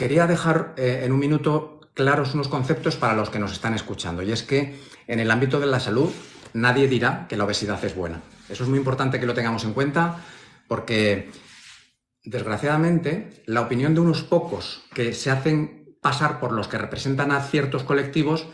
Quería dejar en un minuto claros unos conceptos para los que nos están escuchando, y es que en el ámbito de la salud nadie dirá que la obesidad es buena. Eso es muy importante que lo tengamos en cuenta porque, desgraciadamente, la opinión de unos pocos que se hacen pasar por los que representan a ciertos colectivos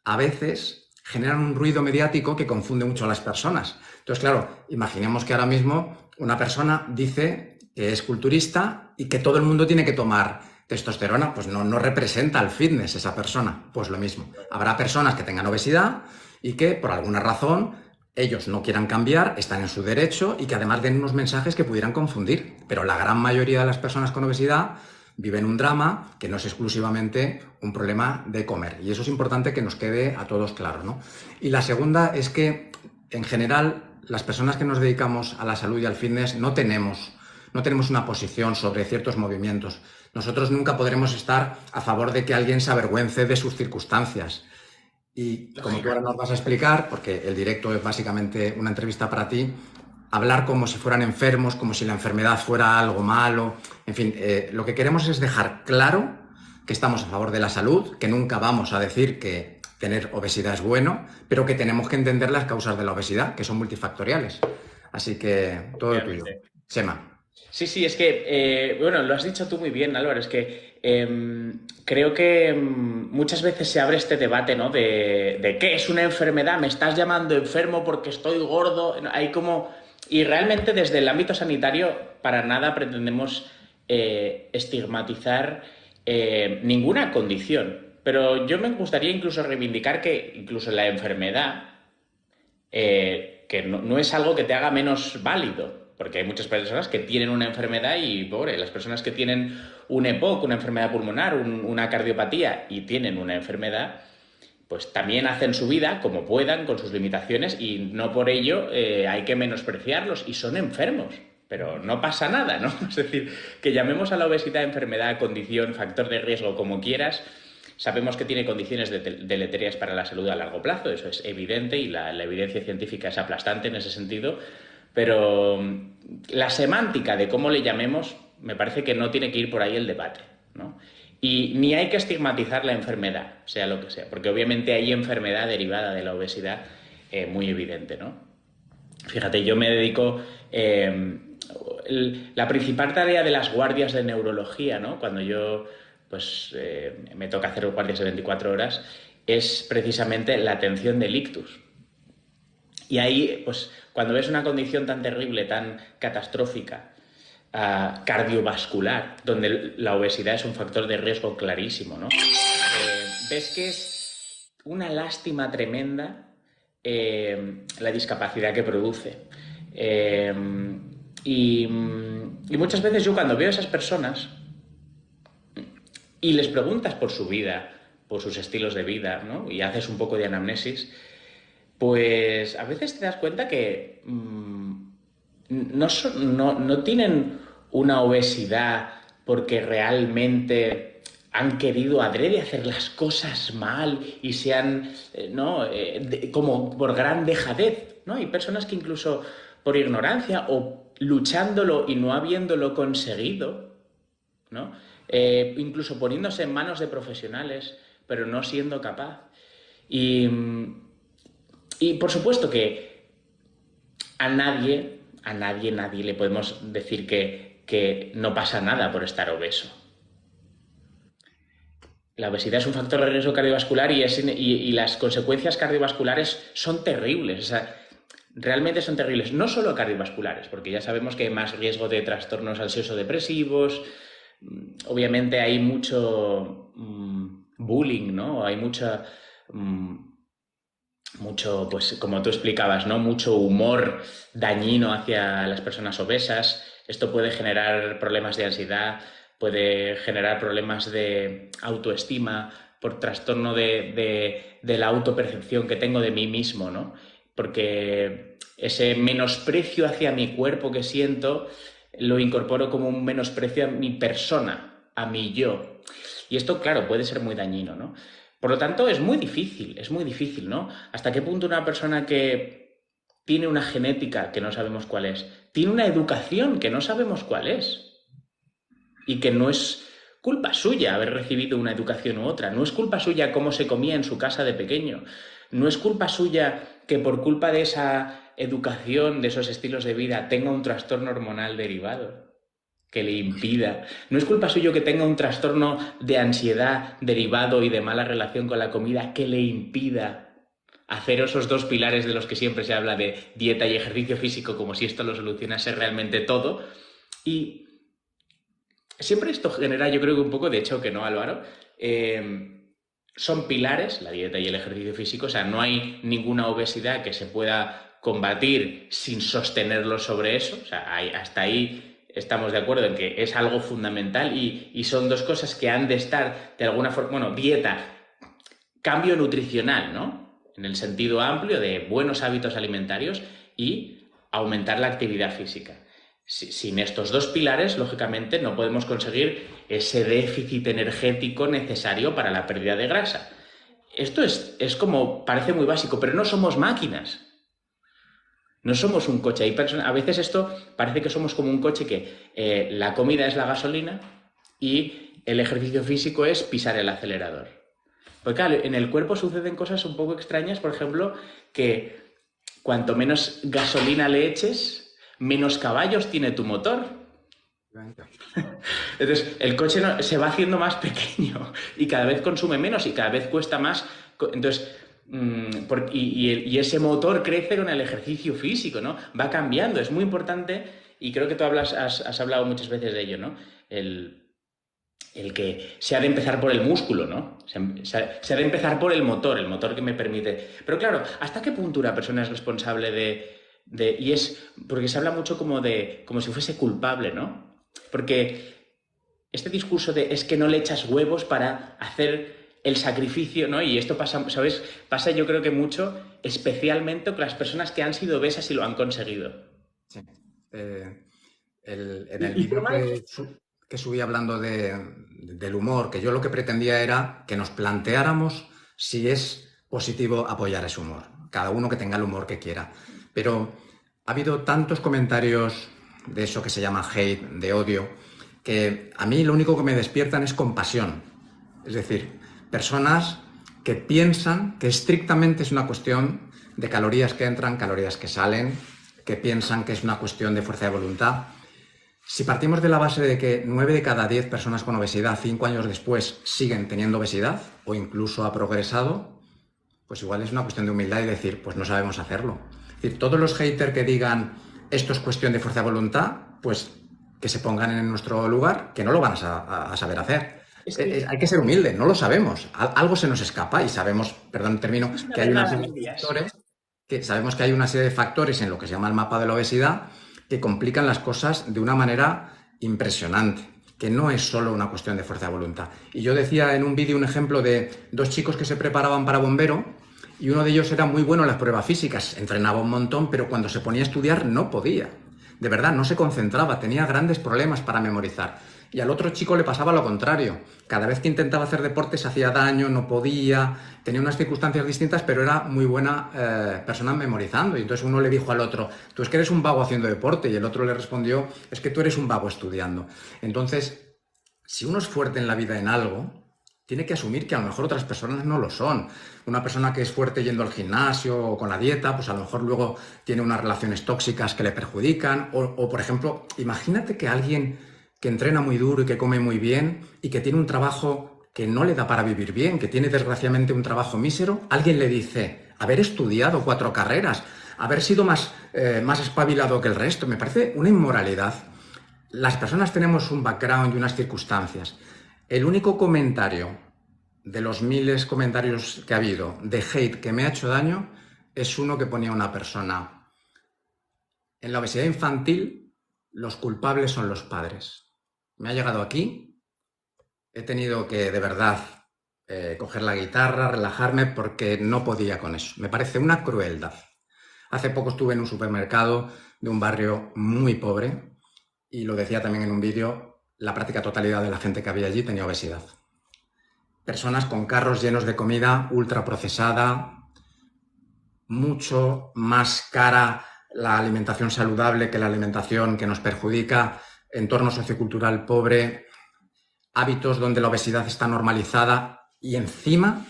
a veces generan un ruido mediático que confunde mucho a las personas. Entonces, claro, imaginemos que ahora mismo una persona dice que es culturista y que todo el mundo tiene que tomar testosterona, pues no representa al fitness esa persona. Pues lo mismo. Habrá personas que tengan obesidad y que por alguna razón ellos no quieran cambiar, están en su derecho y que además den unos mensajes que pudieran confundir. Pero la gran mayoría de las personas con obesidad viven un drama que no es exclusivamente un problema de comer. Y eso es importante que nos quede a todos claro, ¿no? Y la segunda es que, en general, las personas que nos dedicamos a la salud y al fitness no tenemos una posición sobre ciertos movimientos. Nosotros nunca podremos estar a favor de que alguien se avergüence de sus circunstancias. Y como tú ahora nos vas a explicar, porque el directo es básicamente una entrevista para ti, hablar como si fueran enfermos, como si la enfermedad fuera algo malo. En fin, lo que queremos es dejar claro que estamos a favor de la salud, que nunca vamos a decir que tener obesidad es bueno, pero que tenemos que entender las causas de la obesidad, que son multifactoriales. Así que todo tuyo. Chema. Sí, sí, es que, bueno, lo has dicho tú muy bien, Álvaro, es que creo que muchas veces se abre este debate, ¿no? De qué es una enfermedad, me estás llamando enfermo porque estoy gordo, hay como... Y realmente desde el ámbito sanitario para nada pretendemos estigmatizar ninguna condición, pero yo me gustaría incluso reivindicar que incluso la enfermedad que no es algo que te haga menos válido, porque hay muchas personas que tienen una enfermedad y, pobre, las personas que tienen un EPOC, una enfermedad pulmonar, una cardiopatía y tienen una enfermedad, pues también hacen su vida como puedan, con sus limitaciones, y no por ello hay que menospreciarlos, y son enfermos. Pero no pasa nada, ¿no? Es decir, que llamemos a la obesidad enfermedad, condición, factor de riesgo, como quieras. Sabemos que tiene condiciones deleterias para la salud a largo plazo, eso es evidente, y la evidencia científica es aplastante en ese sentido, pero la semántica de cómo le llamemos me parece que no tiene que ir por ahí el debate, ¿no? Y ni hay que estigmatizar la enfermedad, sea lo que sea, porque obviamente hay enfermedad derivada de la obesidad muy evidente, ¿no? Fíjate, yo me dedico... la principal tarea de las guardias de neurología, ¿no? Cuando yo pues me toca hacer guardias de 24 horas, es precisamente la atención del ictus. Y ahí, pues, cuando ves una condición tan terrible, tan catastrófica, cardiovascular, donde la obesidad es un factor de riesgo clarísimo, ¿no? Ves que es una lástima tremenda la discapacidad que produce. Y muchas veces yo cuando veo a esas personas y les preguntas por su vida, por sus estilos de vida, ¿no? Y haces un poco de anamnesis, pues a veces te das cuenta que no tienen una obesidad porque realmente han querido adrede hacer las cosas mal y sean, ¿no? Como por gran dejadez, ¿no? Hay personas que incluso por ignorancia o luchándolo y no habiéndolo conseguido, ¿no? Incluso poniéndose en manos de profesionales, pero no siendo capaz. Y, y por supuesto que nadie le podemos decir que no pasa nada por estar obeso. La obesidad es un factor de riesgo cardiovascular y las consecuencias cardiovasculares son terribles. O sea, realmente son terribles. No solo cardiovasculares, porque ya sabemos que hay más riesgo de trastornos ansioso-depresivos. Obviamente hay mucho bullying, ¿no? Hay mucho, pues como tú explicabas, ¿no? Mucho humor dañino hacia las personas obesas. Esto puede generar problemas de ansiedad, puede generar problemas de autoestima por trastorno de la autopercepción que tengo de mí mismo, ¿no? Porque ese menosprecio hacia mi cuerpo que siento lo incorporo como un menosprecio a mi persona, a mi yo. Y esto, claro, puede ser muy dañino, ¿no? Por lo tanto, es muy difícil, ¿no? ¿Hasta qué punto una persona que tiene una genética que no sabemos cuál es, tiene una educación que no sabemos cuál es y que no es culpa suya haber recibido una educación u otra, no es culpa suya cómo se comía en su casa de pequeño, no es culpa suya que por culpa de esa educación, de esos estilos de vida, tenga un trastorno hormonal derivado que le impida. No es culpa suya que tenga un trastorno de ansiedad derivado y de mala relación con la comida que le impida hacer esos dos pilares de los que siempre se habla de dieta y ejercicio físico, como si esto lo solucionase realmente todo. Y siempre esto genera, yo creo que un poco de choque, ¿no, Álvaro? Son pilares, la dieta y el ejercicio físico, o sea, no hay ninguna obesidad que se pueda combatir sin sostenerlo sobre eso, o sea, hasta ahí estamos de acuerdo en que es algo fundamental y son dos cosas que han de estar de alguna forma, bueno, dieta, cambio nutricional, ¿no? En el sentido amplio de buenos hábitos alimentarios y aumentar la actividad física. Sin estos dos pilares, lógicamente, no podemos conseguir ese déficit energético necesario para la pérdida de grasa. Esto es como, parece muy básico, pero no somos máquinas. No somos un coche. A veces esto parece que somos como un coche que la comida es la gasolina y el ejercicio físico es pisar el acelerador. Porque claro, en el cuerpo suceden cosas un poco extrañas, por ejemplo, que cuanto menos gasolina le eches, menos caballos tiene tu motor. Entonces, el coche se va haciendo más pequeño y cada vez consume menos y cada vez cuesta más. Entonces, y ese motor crece con el ejercicio físico, ¿no? Va cambiando, es muy importante y creo que tú has hablado muchas veces de ello, ¿no? El que se ha de empezar por el músculo, ¿no? Se ha de empezar por el motor que me permite. Pero claro, ¿hasta qué punto una persona es responsable y es porque se habla mucho como si fuese culpable, ¿no? Porque este discurso de es que no le echas huevos para hacer el sacrificio, ¿no? Y esto pasa, ¿sabes? Pasa yo creo que mucho, especialmente con las personas que han sido obesas y lo han conseguido. Sí. En el vídeo que subí hablando del humor, que yo lo que pretendía era que nos planteáramos si es positivo apoyar ese humor. Cada uno que tenga el humor que quiera. Pero ha habido tantos comentarios de eso que se llama hate, de odio, que a mí lo único que me despiertan es compasión. Es decir, personas que piensan que estrictamente es una cuestión de calorías que entran, calorías que salen, que piensan que es una cuestión de fuerza de voluntad. Si partimos de la base de que 9 de cada 10 personas con obesidad 5 años después siguen teniendo obesidad o incluso ha progresado, pues igual es una cuestión de humildad y decir, pues no sabemos hacerlo. Es decir, todos los haters que digan esto es cuestión de fuerza de voluntad, pues que se pongan en nuestro lugar, que no lo van a saber hacer. Hay que ser humilde, no lo sabemos. Algo se nos escapa y sabemos, perdón, termino, que hay una serie de factores, sabemos que hay una serie de factores en lo que se llama el mapa de la obesidad que complican las cosas de una manera impresionante, que no es solo una cuestión de fuerza de voluntad. Y yo decía en un vídeo un ejemplo de 2 chicos que se preparaban para bombero y uno de ellos era muy bueno en las pruebas físicas, entrenaba un montón, pero cuando se ponía a estudiar no podía. De verdad, no se concentraba, tenía grandes problemas para memorizar. Y al otro chico le pasaba lo contrario. Cada vez que intentaba hacer deporte se hacía daño, no podía, tenía unas circunstancias distintas, pero era muy buena persona memorizando. Y entonces uno le dijo al otro, tú es que eres un vago haciendo deporte, y el otro le respondió, es que tú eres un vago estudiando. Entonces, si uno es fuerte en la vida en algo, tiene que asumir que a lo mejor otras personas no lo son. Una persona que es fuerte yendo al gimnasio o con la dieta, pues a lo mejor luego tiene unas relaciones tóxicas que le perjudican. O por ejemplo, imagínate que alguien que entrena muy duro y que come muy bien y que tiene un trabajo que no le da para vivir bien, que tiene desgraciadamente un trabajo mísero, alguien le dice, haber estudiado 4 carreras, haber sido más espabilado que el resto, me parece una inmoralidad. Las personas tenemos un background y unas circunstancias. El único comentario de los miles de comentarios que ha habido de hate que me ha hecho daño es uno que ponía una persona. En la obesidad infantil, los culpables son los padres. Me ha llegado aquí, he tenido que, de verdad, coger la guitarra, relajarme, porque no podía con eso. Me parece una crueldad. Hace poco estuve en un supermercado de un barrio muy pobre y lo decía también en un vídeo, la práctica totalidad de la gente que había allí tenía obesidad. Personas con carros llenos de comida ultraprocesada, mucho más cara la alimentación saludable que la alimentación que nos perjudica, entorno sociocultural pobre, hábitos donde la obesidad está normalizada y encima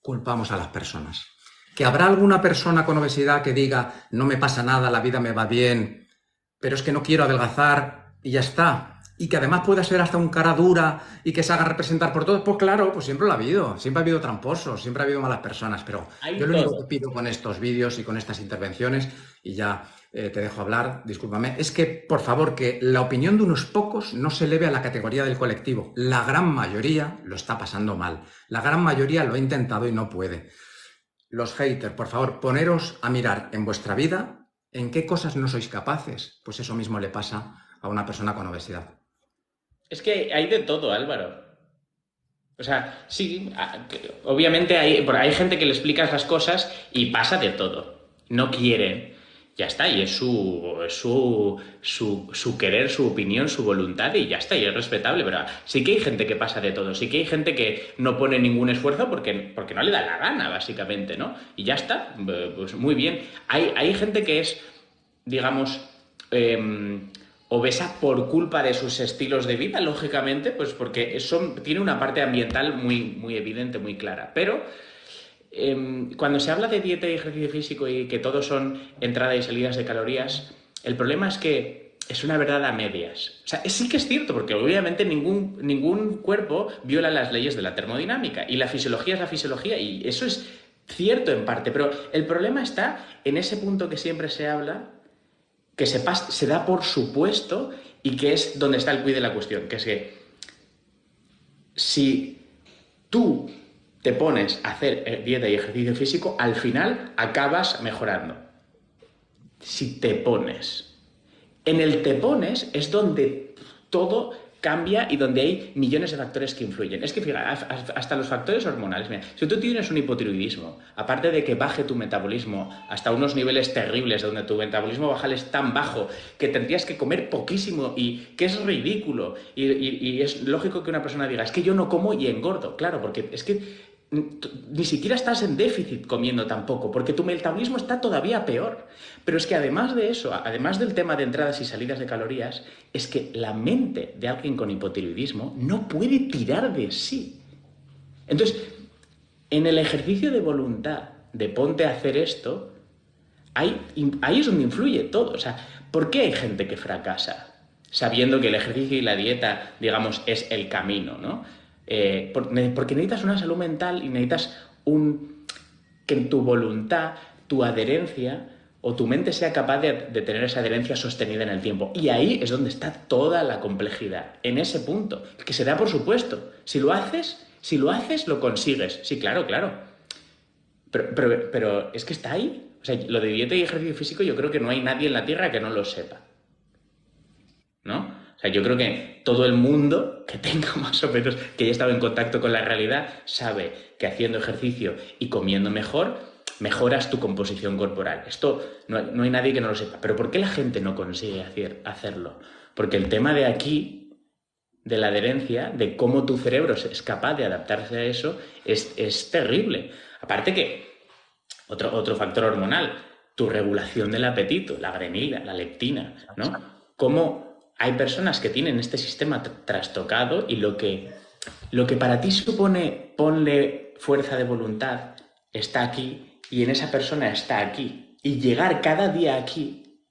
culpamos a las personas. Que habrá alguna persona con obesidad que diga, no me pasa nada, la vida me va bien, pero es que no quiero adelgazar y ya está. Y que además pueda ser hasta un cara dura y que se haga representar por todos. Pues claro, pues siempre lo ha habido. Siempre ha habido tramposos, siempre ha habido malas personas. Pero yo lo único que pido con estos vídeos y con estas intervenciones, y ya te dejo hablar, discúlpame, es que, por favor, que la opinión de unos pocos no se eleve a la categoría del colectivo. La gran mayoría lo está pasando mal. La gran mayoría lo ha intentado y no puede. Los haters, por favor, poneros a mirar en vuestra vida en qué cosas no sois capaces. Pues eso mismo le pasa a una persona con obesidad. Es que hay de todo, Álvaro. O sea, sí, obviamente hay gente que le explicas las cosas y pasa de todo. No quieren. Ya está, y es su querer, su opinión, su voluntad, y ya está, y es respetable. Pero sí que hay gente que pasa de todo. Sí que hay gente que no pone ningún esfuerzo porque no le da la gana, básicamente, ¿no? Y ya está, pues muy bien. Hay gente que es, digamos, obesa por culpa de sus estilos de vida, lógicamente, pues porque tiene una parte ambiental muy, muy evidente, muy clara. Pero cuando se habla de dieta y ejercicio físico y que todo son entrada y salidas de calorías, el problema es que es una verdad a medias. O sea, sí que es cierto, porque obviamente ningún cuerpo viola las leyes de la termodinámica, y la fisiología es la fisiología, y eso es cierto en parte, pero el problema está en ese punto que siempre se habla, que se da por supuesto, y que es donde está el quid de la cuestión, que es que si tú te pones a hacer dieta y ejercicio físico, al final acabas mejorando. Si te pones. En el te pones es donde todo cambia y donde hay millones de factores que influyen. Es que fíjate, hasta los factores hormonales. Mira, si tú tienes un hipotiroidismo, aparte de que baje tu metabolismo hasta unos niveles terribles, donde tu metabolismo basal es tan bajo que tendrías que comer poquísimo, y que es ridículo, y es lógico que una persona diga, es que yo no como y engordo. Claro, porque es que ni siquiera estás en déficit comiendo tampoco, porque tu metabolismo está todavía peor. Pero es que además de eso, además del tema de entradas y salidas de calorías, es que la mente de alguien con hipotiroidismo no puede tirar de sí. Entonces, en el ejercicio de voluntad de ponte a hacer esto, ahí es donde influye todo. O sea, ¿por qué hay gente que fracasa? Sabiendo que el ejercicio y la dieta, digamos, es el camino, ¿no? Porque necesitas una salud mental y necesitas que en tu voluntad, tu adherencia o tu mente sea capaz de tener esa adherencia sostenida en el tiempo. Y ahí es donde está toda la complejidad, en ese punto, que se da por supuesto. Si lo haces, lo consigues. Sí, claro. Pero es que está ahí. O sea, lo de dieta y ejercicio físico, yo creo que no hay nadie en la Tierra que no lo sepa, ¿no? O sea, yo creo que todo el mundo que tenga más o menos, que haya estado en contacto con la realidad, sabe que haciendo ejercicio y comiendo mejor, mejoras tu composición corporal. Esto no hay nadie que no lo sepa. Pero ¿por qué la gente no consigue hacerlo? Porque el tema de aquí, de la adherencia, de cómo tu cerebro es capaz de adaptarse a eso, es terrible. Aparte que, otro factor hormonal, tu regulación del apetito, la ghrelina, la leptina, ¿no? Cómo hay personas que tienen este sistema trastocado, y lo que para ti supone ponle fuerza de voluntad está aquí, y en esa persona está aquí. Y llegar cada día aquí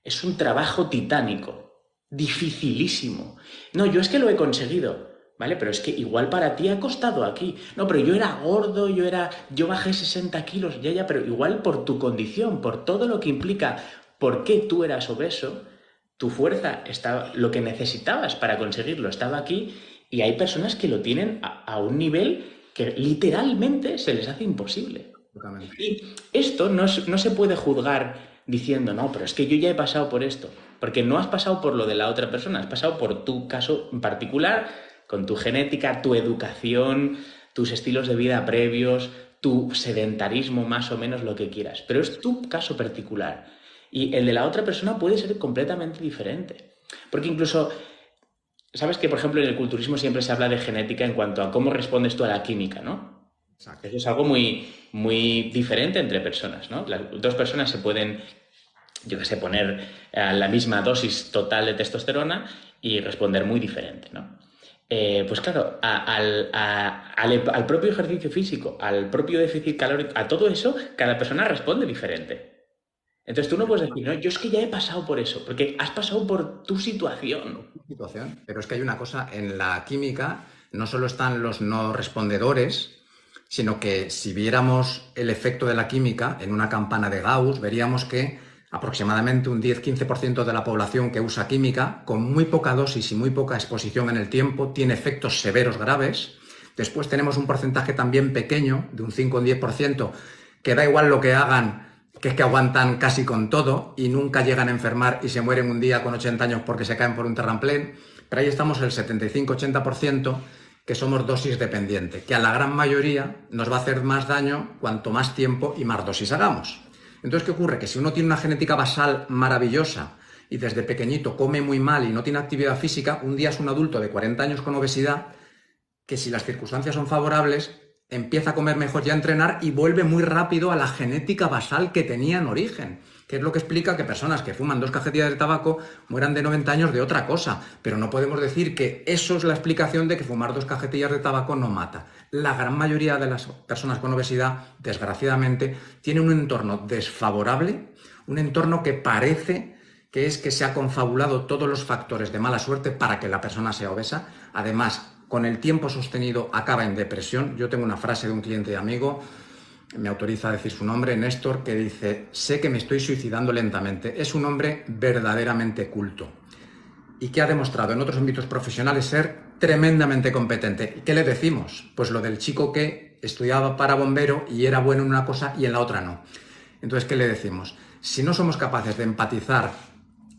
es un trabajo titánico, dificilísimo. No, yo es que lo he conseguido, ¿vale? Pero es que igual para ti ha costado aquí. No, pero yo era gordo, yo bajé 60 kilos, ya, pero igual por tu condición, por todo lo que implica, por qué tú eras obeso, tu fuerza estaba, lo que necesitabas para conseguirlo estaba aquí, y hay personas que lo tienen a un nivel que literalmente se les hace imposible. Y esto no se puede juzgar diciendo, no, pero es que yo ya he pasado por esto, porque no has pasado por lo de la otra persona, has pasado por tu caso en particular, con tu genética, tu educación, tus estilos de vida previos, tu sedentarismo, más o menos lo que quieras, pero es tu caso particular. Y el de la otra persona puede ser completamente diferente. Porque incluso, ¿sabes que, por ejemplo, en el culturismo siempre se habla de genética en cuanto a cómo respondes tú a la química, ¿no? Exacto. Eso es algo muy, muy diferente entre personas, ¿no? Las dos personas se pueden, yo qué sé, poner la misma dosis total de testosterona y responder muy diferente, ¿no? Pues claro, al propio ejercicio físico, al propio déficit calórico, a todo eso, cada persona responde diferente. Entonces tú no puedes decir, no, yo es que ya he pasado por eso, porque has pasado por tu situación. Situación. Pero es que hay una cosa, en la química no solo están los no respondedores, sino que si viéramos el efecto de la química en una campana de Gauss, veríamos que aproximadamente un 10-15% de la población que usa química, con muy poca dosis y muy poca exposición en el tiempo, tiene efectos severos graves. Después tenemos un porcentaje también pequeño, de un 5 o un 10%, que da igual lo que hagan, que es que aguantan casi con todo y nunca llegan a enfermar y se mueren un día con 80 años porque se caen por un terraplén. Pero ahí estamos el 75-80% que somos dosis dependiente, que a la gran mayoría nos va a hacer más daño cuanto más tiempo y más dosis hagamos. Entonces, ¿qué ocurre? Que si uno tiene una genética basal maravillosa y desde pequeñito come muy mal y no tiene actividad física, un día es un adulto de 40 años con obesidad que si las circunstancias son favorables, empieza a comer mejor y a entrenar y vuelve muy rápido a la genética basal que tenía en origen, que es lo que explica que personas que fuman 2 cajetillas de tabaco mueran de 90 años de otra cosa. Pero no podemos decir que eso es la explicación de que fumar 2 cajetillas de tabaco no mata. La gran mayoría de las personas con obesidad, desgraciadamente, tiene un entorno desfavorable, un entorno que parece que es que se ha confabulado todos los factores de mala suerte para que la persona sea obesa. Además, con el tiempo sostenido acaba en depresión. Yo tengo una frase de un cliente y amigo, me autoriza a decir su nombre, Néstor, que dice: sé que me estoy suicidando lentamente. Es un hombre verdaderamente culto y que ha demostrado en otros ámbitos profesionales ser tremendamente competente. ¿Qué le decimos? Pues lo del chico que estudiaba para bombero y era bueno en una cosa y en la otra no. Entonces, ¿qué le decimos? Si no somos capaces de empatizar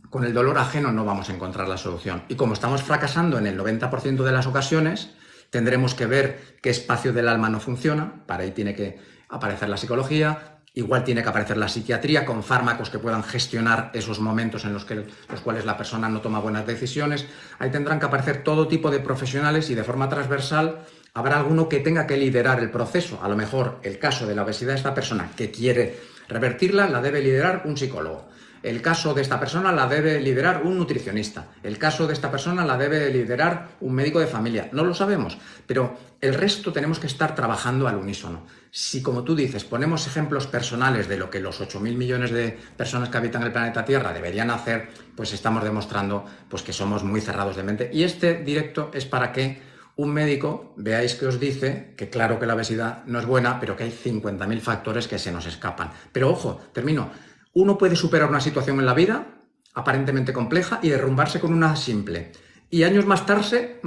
con el dolor ajeno, no vamos a encontrar la solución. Y como estamos fracasando en el 90% de las ocasiones, tendremos que ver qué espacio del alma no funciona. Para ahí tiene que aparecer la psicología, igual tiene que aparecer la psiquiatría con fármacos que puedan gestionar esos momentos en los cuales la persona no toma buenas decisiones. Ahí tendrán que aparecer todo tipo de profesionales y de forma transversal habrá alguno que tenga que liderar el proceso. A lo mejor el caso de la obesidad de esta persona que quiere revertirla la debe liderar un psicólogo. El caso de esta persona la debe liderar un nutricionista. El caso de esta persona la debe liderar un médico de familia. No lo sabemos, pero el resto tenemos que estar trabajando al unísono. Si, como tú dices, ponemos ejemplos personales de lo que los 8.000 millones de personas que habitan el planeta Tierra deberían hacer, pues estamos demostrando pues, que somos muy cerrados de mente. Y este directo es para que un médico veáis que os dice que claro que la obesidad no es buena, pero que hay 50.000 factores que se nos escapan. Pero ojo, termino. Uno puede superar una situación en la vida aparentemente compleja y derrumbarse con una simple. Y años más tarde,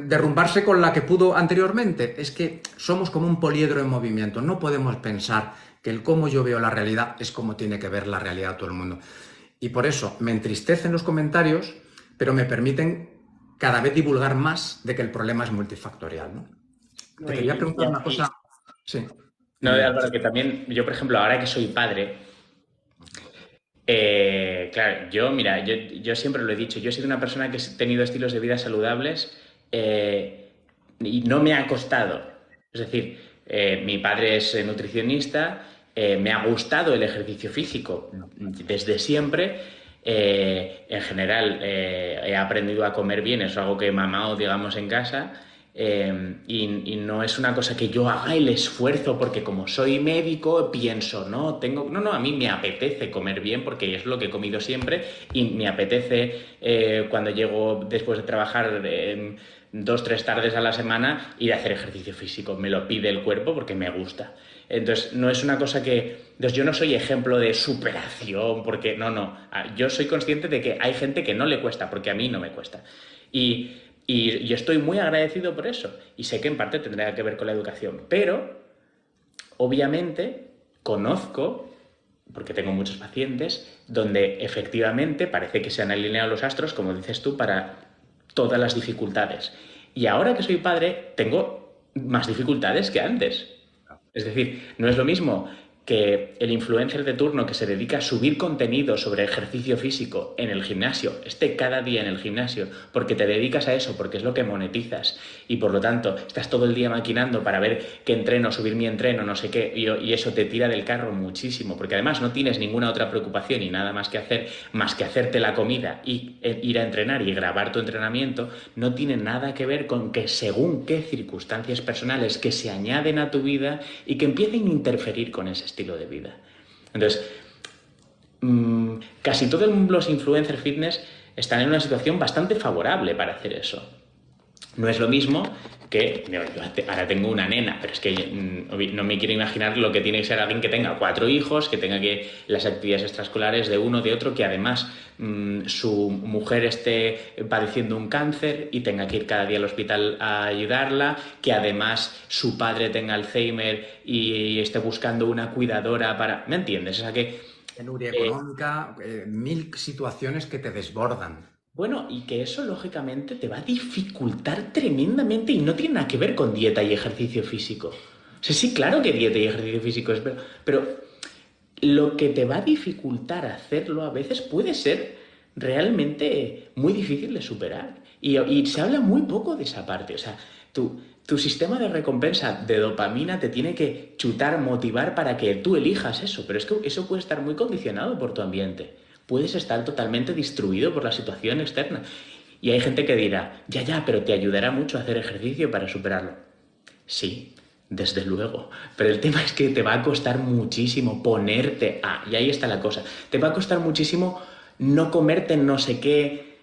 derrumbarse con la que pudo anteriormente. Es que somos como un poliedro en movimiento. No podemos pensar que el cómo yo veo la realidad es como tiene que ver la realidad todo el mundo. Y por eso me entristecen los comentarios, pero me permiten cada vez divulgar más de que el problema es multifactorial, ¿no? Te quería preguntar una cosa. Sí. No, Álvaro, que también, yo por ejemplo, ahora que soy padre, claro, mira, yo siempre lo he dicho, yo he sido una persona que he tenido estilos de vida saludables y no me ha costado. Es decir, mi padre es nutricionista, me ha gustado el ejercicio físico desde siempre. En general, he aprendido a comer bien, es algo que he mamado, digamos, en casa. Y no es una cosa que yo haga el esfuerzo porque como soy médico pienso, no, a mí me apetece comer bien porque es lo que he comido siempre y me apetece cuando llego después de trabajar 2-3 tardes a la semana ir a hacer ejercicio físico, me lo pide el cuerpo porque me gusta. Entonces, no es una cosa entonces, yo no soy ejemplo de superación, porque no. Yo soy consciente de que hay gente que no le cuesta, porque a mí no me cuesta. Y yo estoy muy agradecido por eso. Y sé que en parte tendrá que ver con la educación. Pero, obviamente, conozco, porque tengo muchos pacientes, donde efectivamente parece que se han alineado los astros, como dices tú, para todas las dificultades. Y ahora que soy padre, tengo más dificultades que antes. Es decir, no es lo mismo que el influencer de turno que se dedica a subir contenido sobre ejercicio físico en el gimnasio, esté cada día en el gimnasio, porque te dedicas a eso, porque es lo que monetizas, y por lo tanto estás todo el día maquinando para ver qué entreno, subir mi entreno, no sé qué, y eso te tira del carro muchísimo, porque además no tienes ninguna otra preocupación y nada más que hacer, más que hacerte la comida y ir a entrenar y grabar tu entrenamiento, no tiene nada que ver con que según qué circunstancias personales que se añaden a tu vida y que empiecen a interferir con ese estilo de vida. Entonces, casi todos los influencers fitness están en una situación bastante favorable para hacer eso. No es lo mismo que, yo ahora tengo una nena, pero es que no me quiero imaginar lo que tiene que ser alguien que tenga 4 hijos, que tenga que las actividades extraescolares de uno, de otro, que además su mujer esté padeciendo un cáncer y tenga que ir cada día al hospital a ayudarla, que además su padre tenga Alzheimer y esté buscando una cuidadora para... ¿Me entiendes? O sea que... Penuria económica, 1000 situaciones que te desbordan. Bueno, y que eso lógicamente te va a dificultar tremendamente y no tiene nada que ver con dieta y ejercicio físico. O sea, sí, claro que dieta y ejercicio físico es, pero lo que te va a dificultar hacerlo a veces puede ser realmente muy difícil de superar. Y se habla muy poco de esa parte. O sea, tu sistema de recompensa de dopamina te tiene que chutar, motivar para que tú elijas eso. Pero es que eso puede estar muy condicionado por tu ambiente. Puedes estar totalmente destruido por la situación externa. Y hay gente que dirá, ya, pero te ayudará mucho a hacer ejercicio para superarlo. Sí, desde luego. Pero el tema es que te va a costar muchísimo ponerte a... Y ahí está la cosa. Te va a costar muchísimo no comerte no sé qué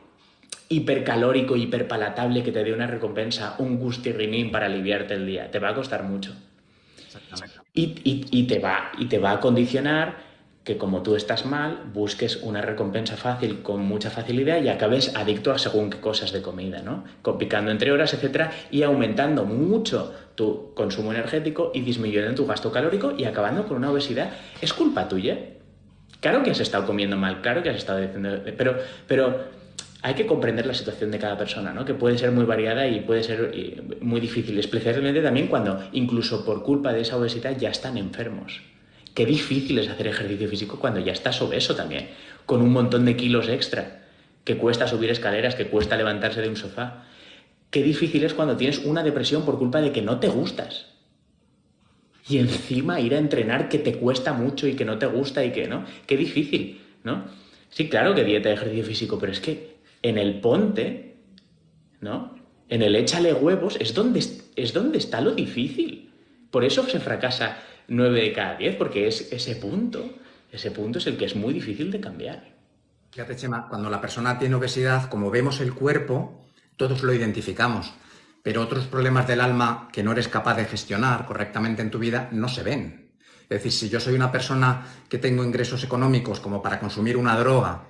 hipercalórico, hiperpalatable que te dé una recompensa, un gustirrinín para aliviarte el día. Te va a costar mucho. Exactamente. Y te va a condicionar que como tú estás mal, busques una recompensa fácil con mucha facilidad y acabes adicto a según qué cosas de comida, ¿no? Picando entre horas, etcétera, y aumentando mucho tu consumo energético y disminuyendo tu gasto calórico y acabando con una obesidad. ¿Es culpa tuya? Claro que has estado comiendo mal, claro que has estado diciendo... Pero hay que comprender la situación de cada persona, ¿no? Que puede ser muy variada y puede ser muy difícil, especialmente también cuando incluso por culpa de esa obesidad ya están enfermos. Qué difícil es hacer ejercicio físico cuando ya estás obeso también, con un montón de kilos extra, que cuesta subir escaleras, que cuesta levantarse de un sofá. Qué difícil es cuando tienes una depresión por culpa de que no te gustas. Y encima ir a entrenar que te cuesta mucho y que no te gusta y que no. Qué difícil, ¿no? Sí, claro que dieta y ejercicio físico, pero es que en el ponte, ¿no? En el échale huevos es donde está lo difícil. Por eso se fracasa 9 de cada 10, porque es ese punto es el que es muy difícil de cambiar. Fíjate, Chema, cuando la persona tiene obesidad, como vemos el cuerpo, todos lo identificamos, pero otros problemas del alma que no eres capaz de gestionar correctamente en tu vida no se ven. Es decir, si yo soy una persona que tengo ingresos económicos como para consumir una droga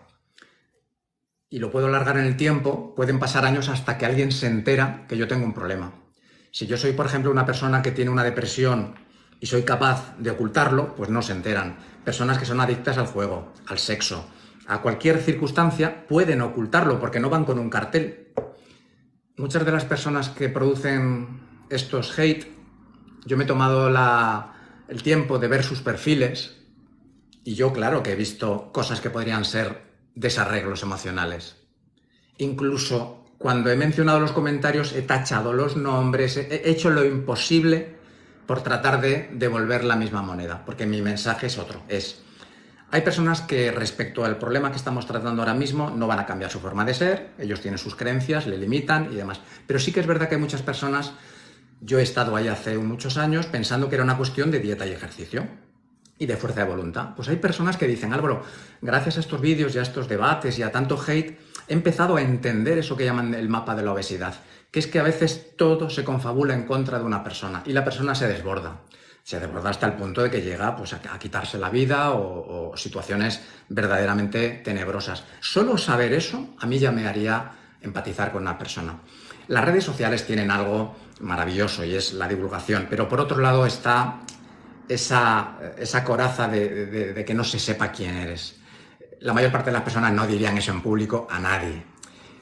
y lo puedo alargar en el tiempo, pueden pasar años hasta que alguien se entera que yo tengo un problema. Si yo soy, por ejemplo, una persona que tiene una depresión y soy capaz de ocultarlo, pues no se enteran. Personas que son adictas al juego, al sexo, a cualquier circunstancia, pueden ocultarlo porque no van con un cartel. Muchas de las personas que producen estos hate, yo me he tomado el tiempo de ver sus perfiles y yo, claro, que he visto cosas que podrían ser desarreglos emocionales. Incluso cuando he mencionado los comentarios, he tachado los nombres, he hecho lo imposible por tratar de devolver la misma moneda, porque mi mensaje es otro, hay personas que respecto al problema que estamos tratando ahora mismo no van a cambiar su forma de ser, ellos tienen sus creencias, le limitan y demás, pero sí que es verdad que hay muchas personas, yo he estado ahí hace muchos años pensando que era una cuestión de dieta y ejercicio y de fuerza de voluntad. Pues hay personas que dicen, Álvaro, gracias a estos vídeos y a estos debates y a tanto hate, he empezado a entender eso que llaman el mapa de la obesidad, que es que a veces todo se confabula en contra de una persona y la persona se desborda. Se desborda hasta el punto de que llega pues, a quitarse la vida o situaciones verdaderamente tenebrosas. Solo saber eso a mí ya me haría empatizar con una persona. Las redes sociales tienen algo maravilloso y es la divulgación, pero por otro lado está esa coraza de que no se sepa quién eres. La mayor parte de las personas no dirían eso en público a nadie.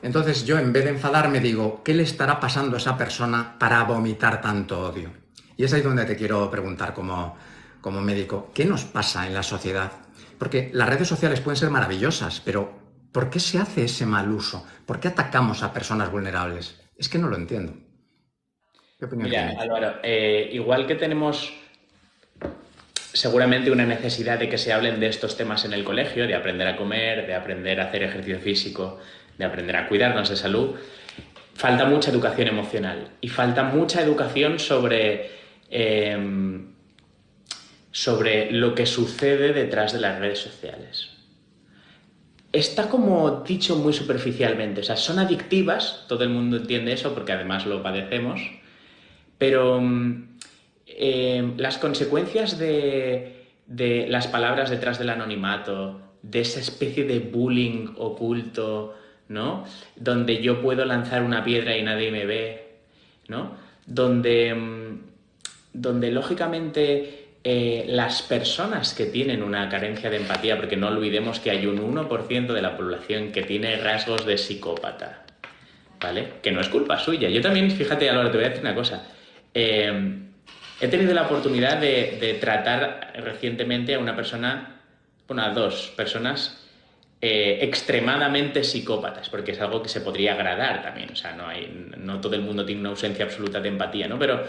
Entonces yo, en vez de enfadarme, digo, ¿qué le estará pasando a esa persona para vomitar tanto odio? Y es ahí donde te quiero preguntar como como médico, ¿qué nos pasa en la sociedad? Porque las redes sociales pueden ser maravillosas, pero ¿por qué se hace ese mal uso? ¿Por qué atacamos a personas vulnerables? Es que no lo entiendo. ¿Qué opinión Mira, tienes? Álvaro, igual que tenemos seguramente una necesidad de que se hablen de estos temas en el colegio, de aprender a comer, de aprender a hacer ejercicio físico, de aprender a cuidarnos de salud, falta mucha educación emocional y falta mucha educación sobre lo que sucede detrás de las redes sociales. Está como dicho muy superficialmente, o sea, son adictivas, todo el mundo entiende eso porque además lo padecemos, pero las consecuencias de las palabras detrás del anonimato, de esa especie de bullying oculto, ¿no? Donde yo puedo lanzar una piedra y nadie me ve, ¿no? Donde lógicamente las personas que tienen una carencia de empatía, porque no olvidemos que hay un 1% de la población que tiene rasgos de psicópata, ¿vale? Que no es culpa suya. Yo también, fíjate, Álvaro, te voy a decir una cosa. He tenido la oportunidad de tratar recientemente a una persona, bueno, a dos personas extremadamente psicópatas, porque es algo que se podría agradar también, o sea, no todo el mundo tiene una ausencia absoluta de empatía, ¿no? Pero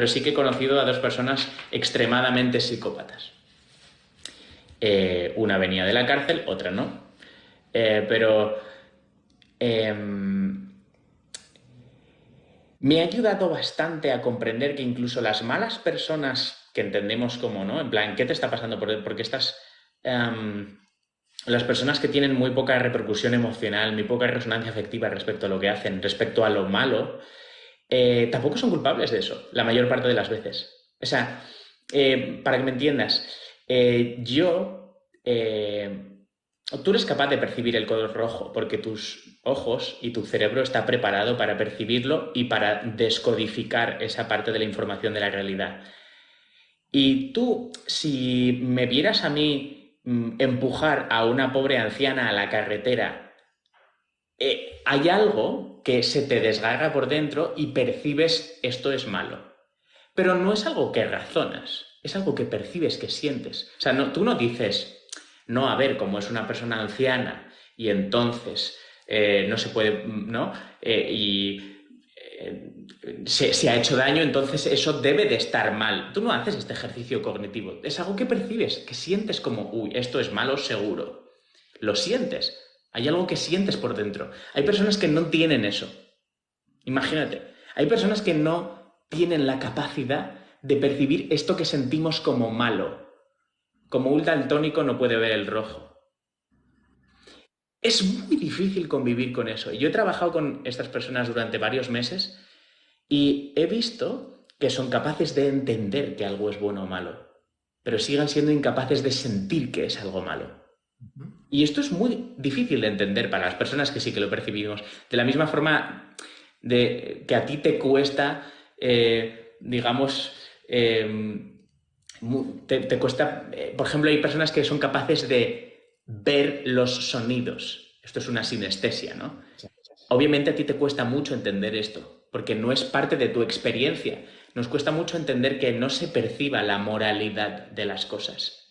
sí que he conocido a dos personas extremadamente psicópatas. Una venía de la cárcel, otra no. Pero me ha ayudado bastante a comprender que incluso las malas personas que entendemos como, ¿no? En plan, ¿qué te está pasando? Porque estas... las personas que tienen muy poca repercusión emocional, muy poca resonancia afectiva respecto a lo que hacen, respecto a lo malo, tampoco son culpables de eso, la mayor parte de las veces. O sea, para que me entiendas, tú eres capaz de percibir el color rojo porque tus ojos y tu cerebro está preparado para percibirlo y para descodificar esa parte de la información de la realidad. Y tú, si me vieras a mí empujar a una pobre anciana a la carretera, hay algo que se te desgarra por dentro y percibes esto es malo. Pero no es algo que razonas, es algo que percibes, que sientes. O sea, tú no dices, no, a ver, como es una persona anciana y entonces no se puede, ¿no? Se ha hecho daño, entonces eso debe de estar mal. Tú no haces este ejercicio cognitivo. Es algo que percibes, que sientes como, uy, esto es malo seguro. Lo sientes. Hay algo que sientes por dentro. Hay personas que no tienen eso. Imagínate. Hay personas que no tienen la capacidad de percibir esto que sentimos como malo. Como un daltónico no puede ver el rojo. Es muy difícil convivir con eso. Yo he trabajado con estas personas durante varios meses y he visto que son capaces de entender que algo es bueno o malo, pero siguen siendo incapaces de sentir que es algo malo. Y esto es muy difícil de entender para las personas que sí que lo percibimos. De la misma forma que a ti te cuesta, digamos, te cuesta, por ejemplo, hay personas que son capaces de ver los sonidos. Esto es una sinestesia, ¿no? Obviamente a ti te cuesta mucho entender esto, porque no es parte de tu experiencia. Nos cuesta mucho entender que no se perciba la moralidad de las cosas.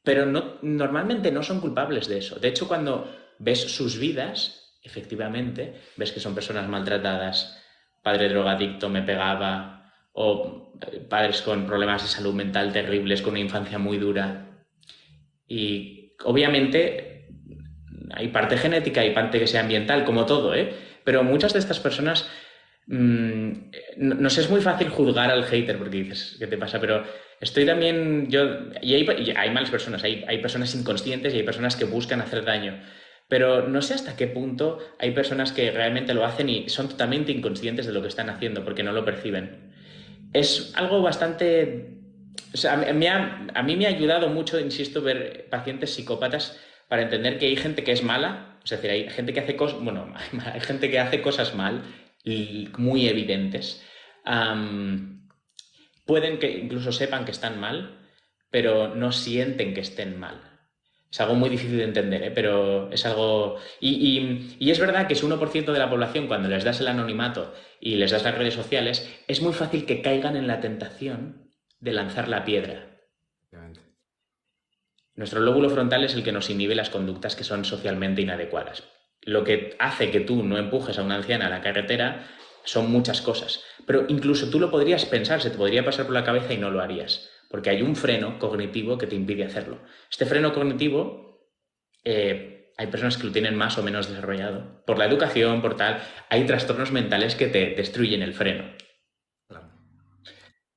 Pero normalmente no son culpables de eso. De hecho, cuando ves sus vidas, efectivamente, ves que son personas maltratadas, padre drogadicto me pegaba, o padres con problemas de salud mental terribles, con una infancia muy dura. Y obviamente hay parte genética, hay parte que sea ambiental, como todo, ¿eh? Pero muchas de estas personas, no sé, es muy fácil juzgar al hater porque dices, ¿qué te pasa? Pero estoy también, y hay malas personas, hay personas inconscientes y hay personas que buscan hacer daño. Pero no sé hasta qué punto hay personas que realmente lo hacen y son totalmente inconscientes de lo que están haciendo porque no lo perciben. Es algo bastante... O sea, a mí me ha ayudado mucho, insisto, ver pacientes psicópatas para entender que hay gente que es mala, es decir, hay gente que hace cosas, bueno, hay gente que hace cosas mal y muy evidentes. Pueden que incluso sepan que están mal, pero no sienten que estén mal. Es algo muy difícil de entender, ¿eh? Pero es algo... Y es verdad que es 1% de la población, cuando les das el anonimato y les das las redes sociales, es muy fácil que caigan en la tentación de lanzar la piedra. Obviamente. Nuestro lóbulo frontal es el que nos inhibe las conductas que son socialmente inadecuadas. Lo que hace que tú no empujes a una anciana a la carretera son muchas cosas. Pero incluso tú lo podrías pensar, se te podría pasar por la cabeza y no lo harías. Porque hay un freno cognitivo que te impide hacerlo. Este freno cognitivo, hay personas que lo tienen más o menos desarrollado. Por la educación, por tal, hay trastornos mentales que te destruyen el freno. Claro.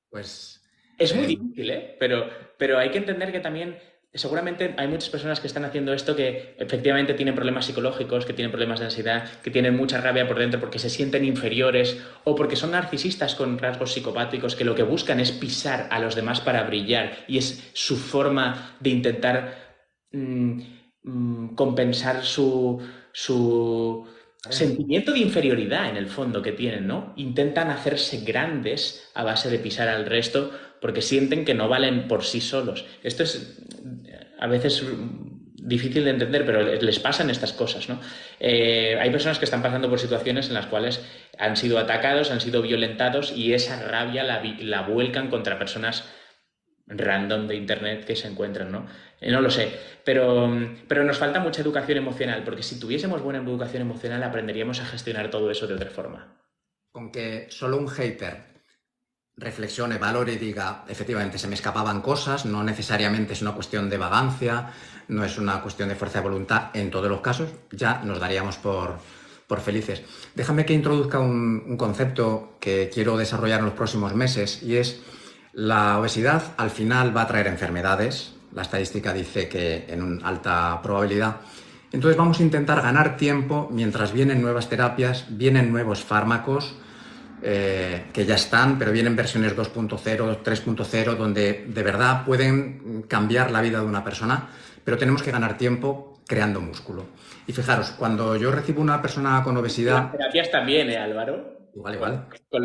Pues Es muy difícil, ¿eh? Pero hay que entender que también seguramente hay muchas personas que están haciendo esto que efectivamente tienen problemas psicológicos, que tienen problemas de ansiedad, que tienen mucha rabia por dentro porque se sienten inferiores o porque son narcisistas con rasgos psicopáticos que lo que buscan es pisar a los demás para brillar y es su forma de intentar compensar su sentimiento de inferioridad en el fondo que tienen, ¿no? Intentan hacerse grandes a base de pisar al resto porque sienten que no valen por sí solos. Esto es a veces difícil de entender, pero les pasan estas cosas, ¿no? Hay personas que están pasando por situaciones en las cuales han sido atacados, han sido violentados y esa rabia la vuelcan contra personas random de internet que se encuentran, ¿no? No lo sé, pero nos falta mucha educación emocional, porque si tuviésemos buena educación emocional aprenderíamos a gestionar todo eso de otra forma. con que solo un hater reflexione, valore y diga, efectivamente, se me escapaban cosas, no necesariamente es una cuestión de vagancia, no es una cuestión de fuerza de voluntad, en todos los casos ya nos daríamos por felices. Déjame que introduzca un concepto que quiero desarrollar en los próximos meses y es la obesidad al final va a traer enfermedades, la estadística dice que en alta probabilidad. Entonces vamos a intentar ganar tiempo mientras vienen nuevas terapias, vienen nuevos fármacos, que ya están, pero vienen versiones 2.0, 3.0, donde de verdad pueden cambiar la vida de una persona, pero tenemos que ganar tiempo creando músculo. Y fijaros, cuando yo recibo una persona con obesidad... Las terapias también, Álvaro? Igual. Con